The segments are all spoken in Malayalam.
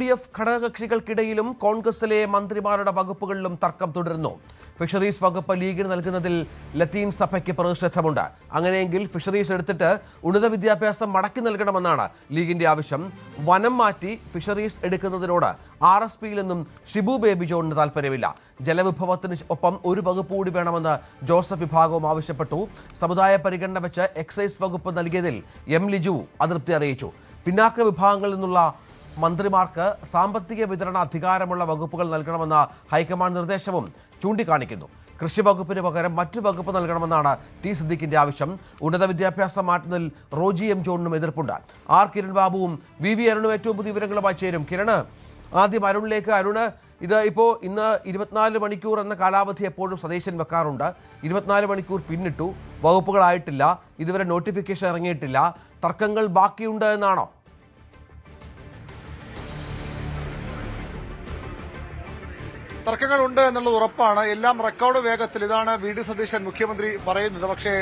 UDF ഘടകകക്ഷികൾക്കിടയിലും കോൺഗ്രസിലെ മന്ത്രിമാരുടെ വകുപ്പുകളിലും തർക്കം തുടരുന്നു. ഫിഷറീസ് വകുപ്പ് ലീഗിന് നൽകുന്നതിൽ ലത്തീൻ സഭയ്ക്ക് പ്രതിഷേധമുണ്ട്. അങ്ങനെയെങ്കിൽ ഫിഷറീസ് എടുത്തിട്ട് ഉന്നത വിദ്യാഭ്യാസം മടക്കി നൽകണമെന്നാണ് ലീഗിന്റെ ആവശ്യം. വനം മാറ്റി ഫിഷറീസ് എടുക്കുന്നതിനോട് RSPയിൽ നിന്നും ഷിബു ബേബി ജോണിന് താല്പര്യമില്ല. ജലവിഭവത്തിന് ഒപ്പം ഒരു വകുപ്പ് കൂടി വേണമെന്ന് ജോസഫ് വിഭാഗവും ആവശ്യപ്പെട്ടു. സമുദായ പരിഗണന വെച്ച് എക്സൈസ് വകുപ്പ് നൽകിയതിൽ M. ലിജു അതൃപ്തി അറിയിച്ചു. പിന്നാക്ക വിഭാഗങ്ങളിൽ നിന്നുള്ള മന്ത്രിമാർക്ക് സാമ്പത്തിക വിതരണ അധികാരമുള്ള വകുപ്പുകൾ നൽകണമെന്ന ഹൈക്കമാൻഡ് നിർദ്ദേശവും ചൂണ്ടിക്കാണിക്കുന്നു. കൃഷി വകുപ്പിന് പകരം മറ്റു വകുപ്പ് നൽകണമെന്നാണ് T. സിദ്ദിഖിന്റെ ആവശ്യം. ഉന്നത വിദ്യാഭ്യാസം മാറ്റുന്നതിൽ Roji M. ജോണിനും എതിർപ്പുണ്ട്. R. Kiran ബാബുവും VV അരുണും ഏറ്റവും പുതിയ വിവരങ്ങളുമായി ചേരും. കിരണ്, ആദ്യം അരുണിലേക്ക്. അരുണ്, ഇത് ഇന്ന് 24 മണിക്കൂർ എന്ന കാലാവധി എപ്പോഴും സതീശൻ വെക്കാറുണ്ട്. 24 മണിക്കൂർ പിന്നിട്ടു, വകുപ്പുകളായിട്ടില്ല, ഇതുവരെ നോട്ടിഫിക്കേഷൻ ഇറങ്ങിയിട്ടില്ല. തർക്കങ്ങൾ ബാക്കിയുണ്ട് എന്നാണോ? തർക്കങ്ങളുണ്ട് എന്നുള്ളത് ഉറപ്പാണ്. എല്ലാം റെക്കോർഡ് വേഗത്തിൽ. ഇതാണ് VD സതീശൻ മുഖ്യമന്ത്രി പറയുന്നത്. പക്ഷേ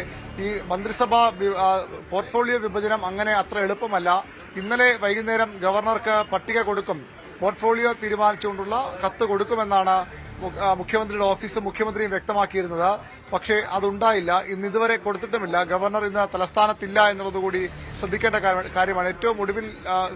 ഈ മന്ത്രിസഭ പോർട്ട്ഫോളിയോ വിഭജനം അങ്ങനെ അത്ര എളുപ്പമല്ല. ഇന്നലെ വൈകുന്നേരം ഗവർണർക്ക് പട്ടിക കൊടുക്കും, പോർട്ട്ഫോളിയോ തീരുമാനിച്ചുകൊണ്ടുള്ള കത്ത് കൊടുക്കുമെന്നാണ് മുഖ്യമന്ത്രിയുടെ ഓഫീസും മുഖ്യമന്ത്രിയും വ്യക്തമാക്കിയിരുന്നത്. പക്ഷേ അതുണ്ടായില്ല. ഇതുവരെ കൊടുത്തിട്ടുമില്ല. ഗവർണർ ഇന്ന് തലസ്ഥാനത്തില്ല എന്നുള്ളതുകൂടി ശ്രദ്ധിക്കേണ്ട കാര്യമാണ്. ഏറ്റവും ഒടുവിൽ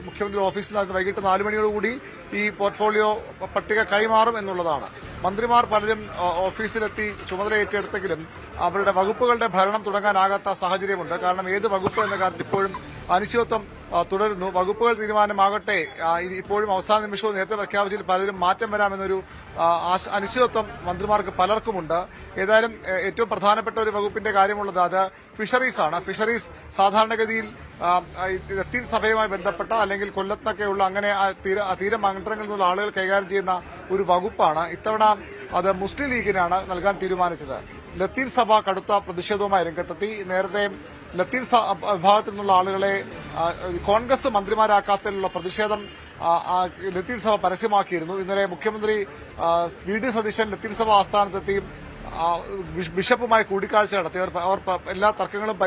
മുഖ്യമന്ത്രി ഓഫീസിൽ നിന്ന് വൈകിട്ട് 4 മണിയോടുകൂടി ഈ പോർട്ട്ഫോളിയോ പട്ടിക കൈമാറും എന്നുള്ളതാണ്. മന്ത്രിമാർ പലരും ഓഫീസിലെത്തി ചുമതല ഏറ്റെടുത്തെങ്കിലും അവരുടെ വകുപ്പുകളുടെ ഭരണം തുടങ്ങാനാകാത്ത സാഹചര്യമുണ്ട്. കാരണം ഏത് വകുപ്പ് എന്ന കാര്യത്തിൽ ഇപ്പോഴും അനിശ്ചിതത്വം തുടരുന്നു. വകുപ്പുകൾ തീരുമാനമാകട്ടെ, ഇപ്പോഴും അവസാന നിമിഷവും നേരത്തെ പ്രഖ്യാപിച്ചതിൽ പലരും മാറ്റം വരാമെന്നൊരു അനിശ്ചിതത്വം മന്ത്രിമാർക്ക് പലർക്കുമുണ്ട്. ഏതായാലും ഏറ്റവും പ്രധാനപ്പെട്ട ഒരു വകുപ്പിന്റെ കാര്യമുള്ളത് അത് ഫിഷറീസ് ആണ്. ഫിഷറീസ് സാധാരണഗതിയിൽ ലത്തീൻ സഭയുമായി ബന്ധപ്പെട്ട അല്ലെങ്കിൽ കൊല്ലത്തൊക്കെയുള്ള അങ്ങനെ തീരമണ്ഡലങ്ങളിൽ നിന്നുള്ള ആളുകൾ കൈകാര്യം ചെയ്യുന്ന ഒരു വകുപ്പാണ്. ഇത്തവണ അത് മുസ്ലിം ലീഗിനാണ് നൽകാൻ തീരുമാനിച്ചത്. ലത്തീൻ സഭ കടുത്ത പ്രതിഷേധവുമായി രംഗത്തെത്തി. നേരത്തെ ലത്തീൻ വിഭാഗത്തിൽ നിന്നുള്ള ആളുകളെ കോൺഗ്രസ് മന്ത്രിമാരാക്കാത്തതിലുള്ള പ്രതിഷേധം ലത്തീൻ സഭ പരസ്യമാക്കിയിരുന്നു. ഇന്നലെ മുഖ്യമന്ത്രി VD സതീശൻ ലത്തീൻ സഭ ആസ്ഥാനത്തെത്തി ബിഷപ്പുമായി കൂടിക്കാഴ്ച നടത്തി. അവർ എല്ലാ തർക്കങ്ങളും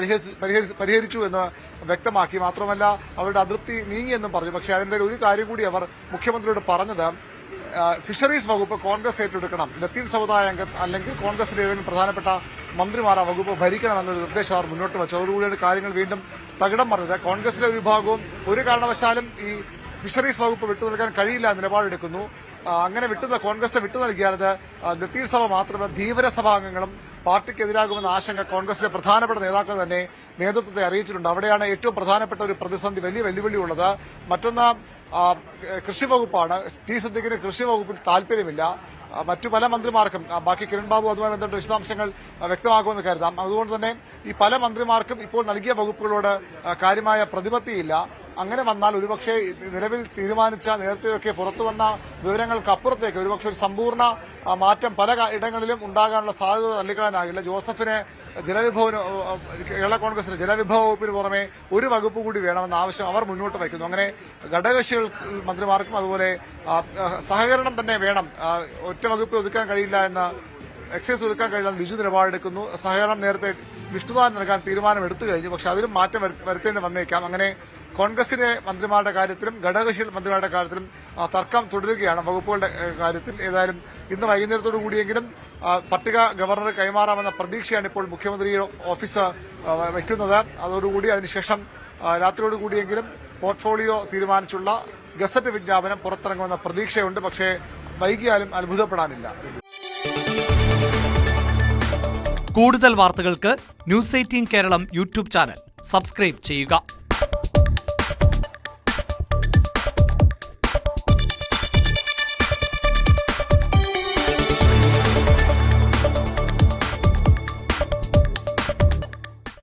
പരിഹരിച്ചു എന്ന് വ്യക്തമാക്കി. മാത്രമല്ല അവരുടെ അതൃപ്തി നീങ്ങിയെന്നും പറഞ്ഞു. പക്ഷേ അതിന്റെ ഒരു കാര്യം കൂടി അവർ മുഖ്യമന്ത്രിയോട് പറഞ്ഞത്, ഫിഷറീസ് വകുപ്പ് കോൺഗ്രസ് ഏറ്റെടുക്കണം, ലത്തീൻ സമുദായ അംഗം അല്ലെങ്കിൽ കോൺഗ്രസിലെ ഏതെങ്കിലും പ്രധാനപ്പെട്ട മന്ത്രിമാർ ആ വകുപ്പ് ഭരിക്കണമെന്നൊരു നിർദ്ദേശം അവർ മുന്നോട്ട് വെച്ചു. അതോടുകൂടിയാണ് കാര്യങ്ങൾ വീണ്ടും തകിടം മറിഞ്ഞത്. കോൺഗ്രസിലെ ഒരു വിഭാഗവും ഒരു കാരണവശാലും ഈ ഫിഷറീസ് വകുപ്പ് വിട്ടു നൽകാൻ കഴിയില്ല നിലപാടെടുക്കുന്നു. അങ്ങനെ കോൺഗ്രസ് വിട്ടു നൽകിയാൽ അത് ലത്തീൻ സഭ മാത്രമല്ല ധീവരസഭാംഗങ്ങളും പാർട്ടിക്കെതിരാകുമെന്ന ആശങ്ക കോൺഗ്രസിലെ പ്രധാനപ്പെട്ട നേതാക്കൾ തന്നെ നേതൃത്വത്തെ അറിയിച്ചിട്ടുണ്ട്. അവിടെയാണ് ഏറ്റവും പ്രധാനപ്പെട്ട ഒരു പ്രതിസന്ധി, വലിയ വെല്ലുവിളി ഉള്ളത്. മറ്റൊന്ന് കൃഷി വകുപ്പാണ്. T. സിദ്ദിഖിന് കൃഷി വകുപ്പിൽ താല്പര്യമില്ല. മറ്റു പല മന്ത്രിമാർക്കും, ബാക്കി കിരൺ ബാബു അതുമായി ബന്ധപ്പെട്ട വിശദാംശങ്ങൾ വ്യക്തമാക്കുമെന്ന് കരുതാം. അതുകൊണ്ട് തന്നെ ഈ പല മന്ത്രിമാർക്കും ഇപ്പോൾ നൽകിയ വകുപ്പുകളോട് കാര്യമായ പ്രതിപത്തിയില്ല. അങ്ങനെ വന്നാൽ ഒരുപക്ഷെ നിലവിൽ തീരുമാനിച്ച നേരത്തെയൊക്കെ പുറത്തു വന്ന വിവരങ്ങൾക്കപ്പുറത്തേക്ക് ഒരുപക്ഷെ ഒരു സമ്പൂർണ്ണ മാറ്റം പല ഇടങ്ങളിലും ഉണ്ടാകാനുള്ള സാധ്യത തള്ളിക്കളയാനാകില്ല. ജോസഫിന് കേരള കോൺഗ്രസിന് ജലവിഭവ വകുപ്പിന് പുറമെ ഒരു വകുപ്പ് കൂടി വേണമെന്ന ആവശ്യം അവർ മുന്നോട്ട് വയ്ക്കുന്നു. അങ്ങനെ ഘടകകക്ഷികൾ മന്ത്രിമാർക്കും അതുപോലെ സഹകരണം തന്നെ വേണം. ഒറ്റ വകുപ്പ് ഒതുക്കാൻ കഴിയില്ല എന്ന്, എക്സൈസ് ഒതുക്കാൻ കഴിയില്ല ലിജു നിലപാടെടുക്കുന്നു. സഹകരണം നേരത്തെ വിഷ്ണുദാൻ നൽകാൻ തീരുമാനം എടുത്തു കഴിഞ്ഞു. പക്ഷെ അതിലും മാറ്റം വരുത്തേണ്ടി വന്നേക്കാം. അങ്ങനെ കോൺഗ്രസിലെ മന്ത്രിമാരുടെ കാര്യത്തിലും ഘടകകക്ഷി മന്ത്രിമാരുടെ കാര്യത്തിലും തർക്കം തുടരുകയാണ് വകുപ്പുകളുടെ കാര്യത്തിൽ. ഏതായാലും ഇന്ന് വൈകുന്നേരത്തോടു കൂടിയെങ്കിലും പട്ടിക ഗവർണർ കൈമാറാമെന്ന പ്രതീക്ഷയാണ് ഇപ്പോൾ മുഖ്യമന്ത്രിയുടെ ഓഫീസ് വയ്ക്കുന്നത്. അതോടുകൂടി അതിനുശേഷം രാത്രിയോടുകൂടിയെങ്കിലും പോർട്ട്ഫോളിയോ തീരുമാനിച്ചുള്ള ഗസറ്റ് വിജ്ഞാപനം പുറത്തിറങ്ങുമെന്ന പ്രതീക്ഷയുണ്ട്. പക്ഷേ വൈകിയാലും അത്ഭുതപ്പെടാനില്ല. കൂടുതൽ വാർത്തകൾക്ക് News 18 Keralam YouTube channel subscribe ചെയ്യുക.